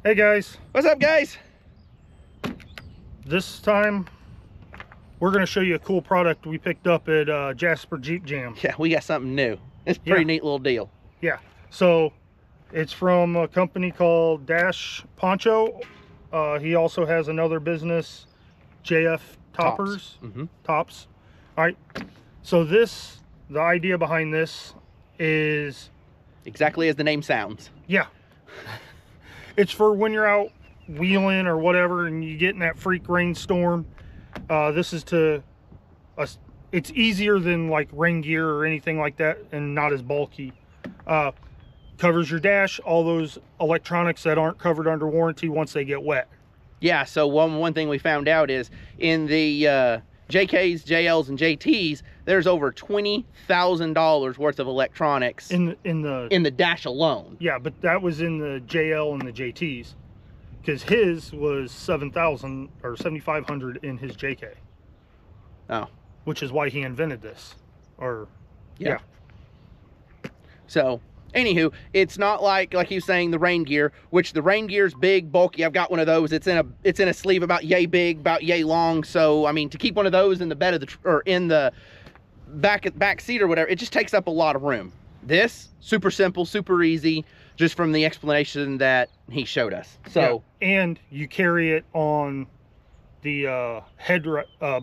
Hey guys. What's up, guys? This time we're going to show you a cool product we picked up at Jasper Jeep Jam. Yeah, we got something new. It's a pretty neat little deal. Yeah. So it's from a company called Poncho. He also has another business, JF Toppers. Tops. All right. So the idea behind this is exactly as the name sounds. Yeah. It's for when you're out wheeling or whatever and you get in that freak rainstorm. This is it's easier than like rain gear or anything like that and not as bulky. Covers your dash, all those electronics that aren't covered under warranty once they get wet. Yeah, so one thing we found out is in the JKs, JLs, and JTs, there's over $20,000 worth of electronics in the dash alone. Yeah, but that was in the JL and the JTs, because his was 7,000 or 7,500 in his JK. Oh, which is why he invented this. Or yeah. So anywho, it's not like he was saying the rain gear, which the rain gear's big, bulky. I've got one of those. It's in a sleeve about yay big, about yay long. So I mean, to keep one of those in the bed of or in the back seat or whatever, it just takes up a lot of room. This super simple, super easy, just from the explanation that he showed us. So and you carry it on the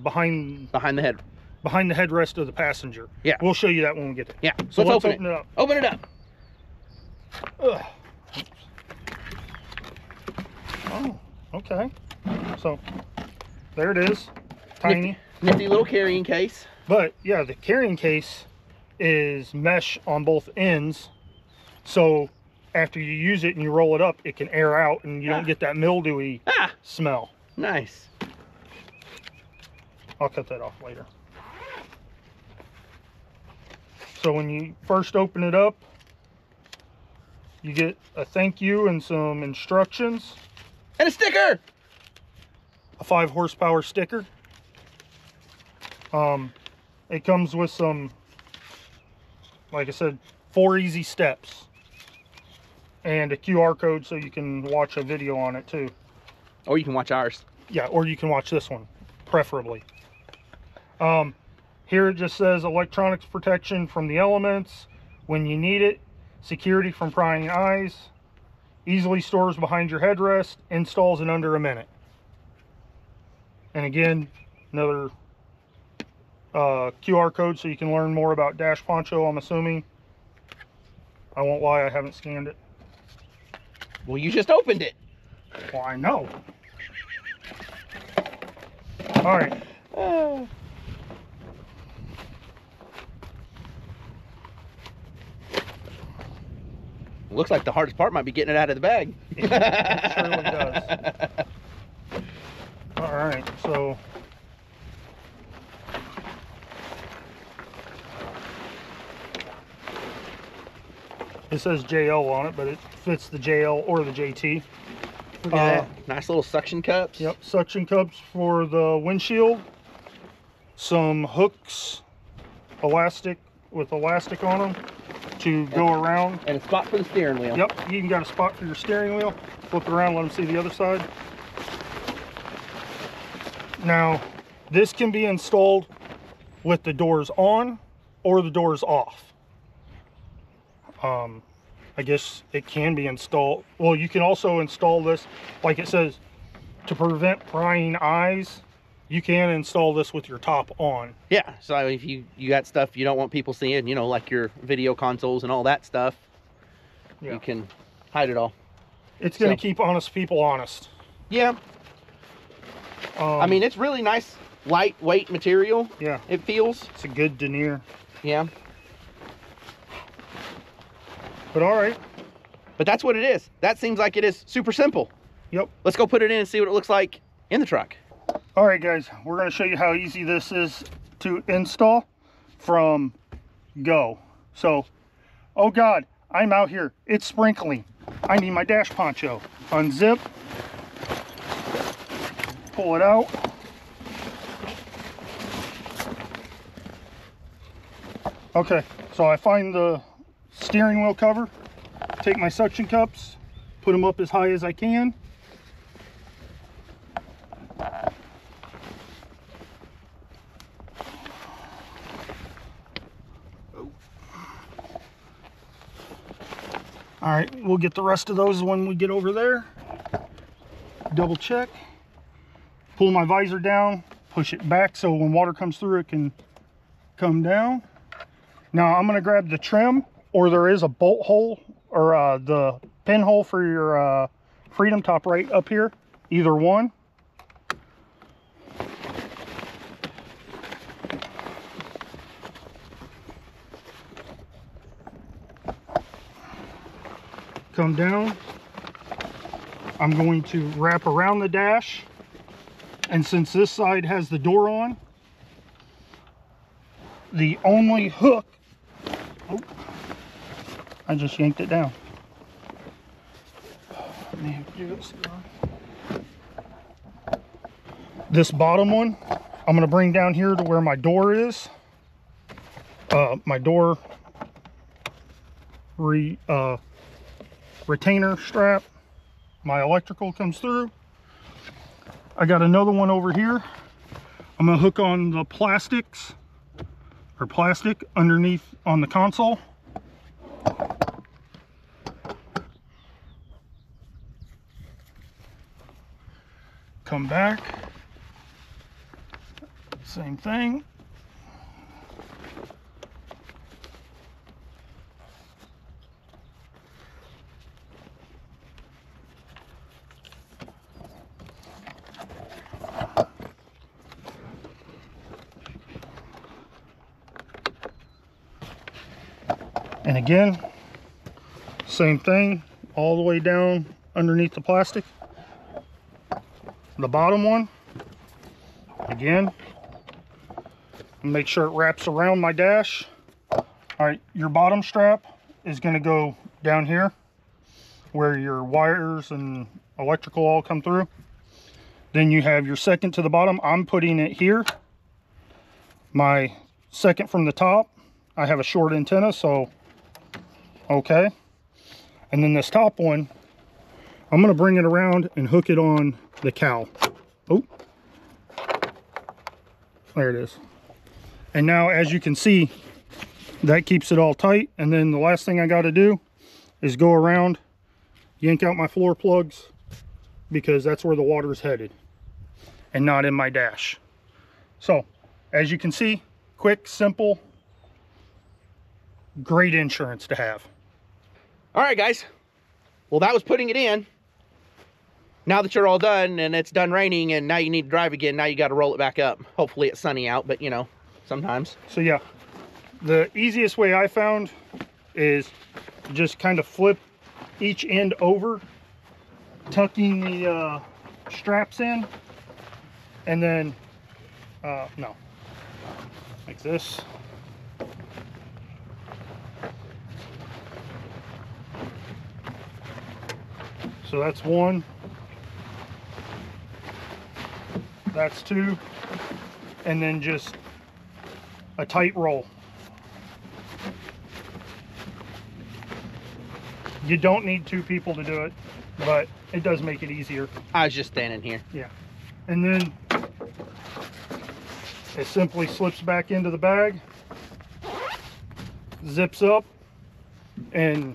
behind the headrest of the passenger. Yeah, we'll show you that when we get there. Yeah, so let's open it up. Open it up. Ugh. Oh, okay. So there it is. Tiny, nifty little carrying case. But yeah, the carrying case is mesh on both ends, so after you use it and you roll it up, it can air out and you don't get that mildewy smell. Nice. I'll cut that off later. So when you first open it up, you get a thank you and some instructions. And a sticker! A 5 horsepower sticker. It comes with some, like I said, 4 easy steps. And a QR code so you can watch a video on it too. Or you can watch ours. Yeah, or you can watch this one, preferably. Here it just says electronics protection from the elements when you need it, security from prying eyes, easily stores behind your headrest, installs in under a minute. And again, another QR code so you can learn more about Dash Poncho, I'm assuming. I won't lie, I haven't scanned it. Well, you just opened it. Well, I know. All right. Looks like the hardest part might be getting it out of the bag. It surely does. All right, so it says JL on it, but it fits the JL or the JT. Look at that. Nice little suction cups. Yep, suction cups for the windshield. Some hooks, elastic on them to go around. And a spot for the steering wheel. Yep, you even got a spot for your steering wheel. Flip it around, let them see the other side. Now, this can be installed with the doors on or the doors off. I guess it can be installed. Well, you can also install this, like it says, to prevent prying eyes. You can install this with your top on. Yeah, so if you got stuff you don't want people seeing, you know, like your video consoles and all that stuff, you can hide it all. It's going to keep honest people honest. Yeah. I mean, it's really nice, lightweight material. Yeah. It feels. It's a good denier. Yeah. But all right. But that's what it is. That seems like it is super simple. Yep. Let's go put it in and see what it looks like in the truck. All right, guys, we're going to show you how easy this is to install from go. So, oh God, I'm out here. It's sprinkling. I need my dash poncho. Unzip. Pull it out. Okay, so I find the steering wheel cover, take my suction cups, put them up as high as I can. All right, we'll get the rest of those when we get over there. Double check. Pull my visor down, push it back so when water comes through it can come down. Now I'm gonna grab the trim, or there is a bolt hole or the pinhole for your Freedom top right up here, either one. Come down. I'm going to wrap around the dash, and since this side has the door on, the only hook, oh, I just yanked it down. Let me do this. This bottom one, I'm going to bring down here to where my door is. My door retainer strap. My electrical comes through. I got another one over here. I'm going to hook on the plastics or plastic underneath on the console. Come back. Same thing. And again, same thing, all the way down underneath the plastic. The bottom one, again, make sure it wraps around my dash. All right, your bottom strap is going to go down here where your wires and electrical all come through. Then you have your second to the bottom. I'm putting it here. My second from the top, I have a short antenna, so okay. And then this top one, I'm going to bring it around and hook it on the cowl. Oh, there it is. And now, as you can see, that keeps it all tight. And then the last thing I got to do is go around, yank out my floor plugs, because that's where the water is headed and not in my dash. So as you can see, quick, simple, great insurance to have. All right, guys. Well, that was putting it in. Now that you're all done and it's done raining and now you need to drive again, now you got to roll it back up. Hopefully it's sunny out, but you know, sometimes. So yeah, the easiest way I found is just kind of flip each end over, tucking the straps in, and then, no, like this. So that's one, that's two, and then just a tight roll. You don't need two people to do it, but it does make it easier. I was just standing here. Yeah. And then it simply slips back into the bag, zips up, and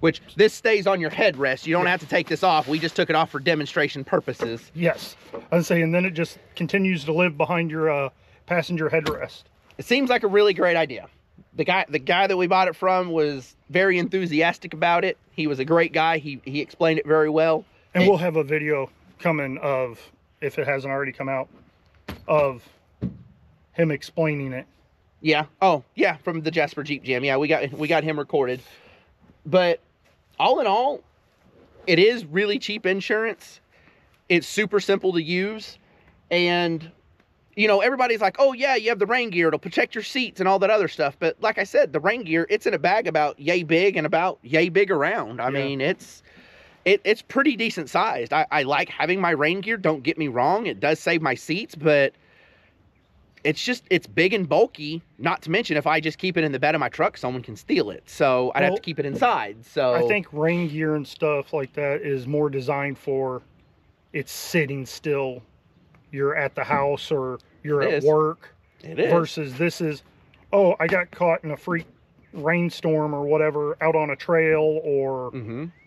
which this stays on your headrest. You don't have to take this off. We just took it off for demonstration purposes. yes, I was saying, then it just continues to live behind your passenger headrest. It seems like a really great idea. The guy that we bought it from was very enthusiastic about it. He was a great guy. He explained it very well. And we'll have a video coming of, if it hasn't already come out, of him explaining it. Yeah. Oh, yeah, from the Jasper Jeep Jam. Yeah, we got him recorded. But all in all, it is really cheap insurance. It's super simple to use. And, you know, everybody's like, oh, yeah, you have the rain gear. It'll protect your seats and all that other stuff. But like I said, the rain gear, it's in a bag about yay big and about yay big around. I mean, it's pretty decent sized. I like having my rain gear. Don't get me wrong. It does save my seats. But it's big and bulky. Not to mention, if I just keep it in the bed of my truck, someone can steal it. So I'd have to keep it inside. So I think rain gear and stuff like that is more designed for it's sitting still. You're at the house or you're at work. It is. Versus this is, oh, I got caught in a freak rainstorm or whatever out on a trail or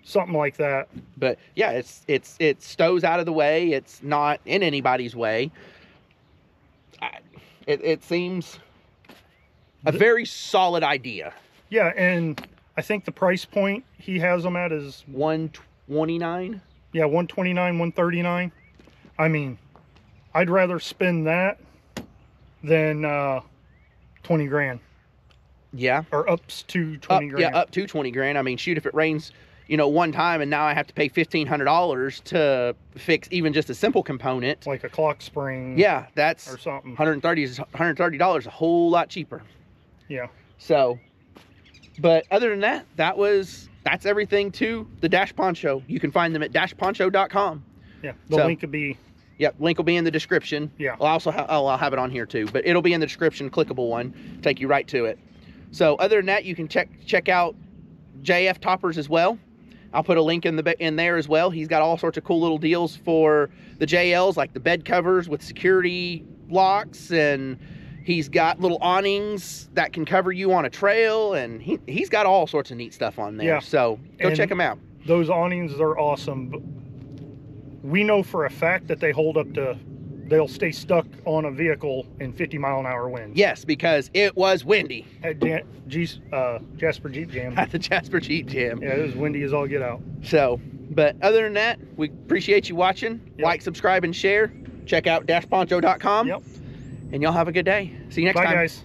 something like that. But yeah, it stows out of the way. It's not in anybody's way. It seems a very solid idea. Yeah, and I think the price point he has them at is $129. Yeah, $129, $139. I mean, I'd rather spend that than 20 grand. Yeah. Or up to 20 grand. Yeah, up to 20 grand. I mean, shoot, if it rains, you know, one time and now I have to pay $1,500 to fix even just a simple component. Like a clock spring. Yeah, that's or something. $130 a whole lot cheaper. Yeah. So, but other than that, that's everything to the Dash Poncho. You can find them at dashponcho.com. Yeah, the link could be. Yep, link will be in the description. Yeah. I'll also I'll have it on here too, but it'll be in the description, clickable one, take you right to it. So other than that, you can check out JF Toppers as well. I'll put a link in there as well. He's got all sorts of cool little deals for the JLs, like the bed covers with security locks, and he's got little awnings that can cover you on a trail, and he's got all sorts of neat stuff on there. Yeah. So go check him out. Those awnings are awesome. But we know for a fact that they hold up to, they'll stay stuck on a vehicle in 50-mile-an-hour winds. Yes, because it was windy. At Jasper Jeep Jam. At the Jasper Jeep Jam. Yeah, it was windy as all get out. So, but other than that, we appreciate you watching. Yep. Like, subscribe, and share. Check out dashponcho.com. Yep. And y'all have a good day. See you next time. Bye, guys.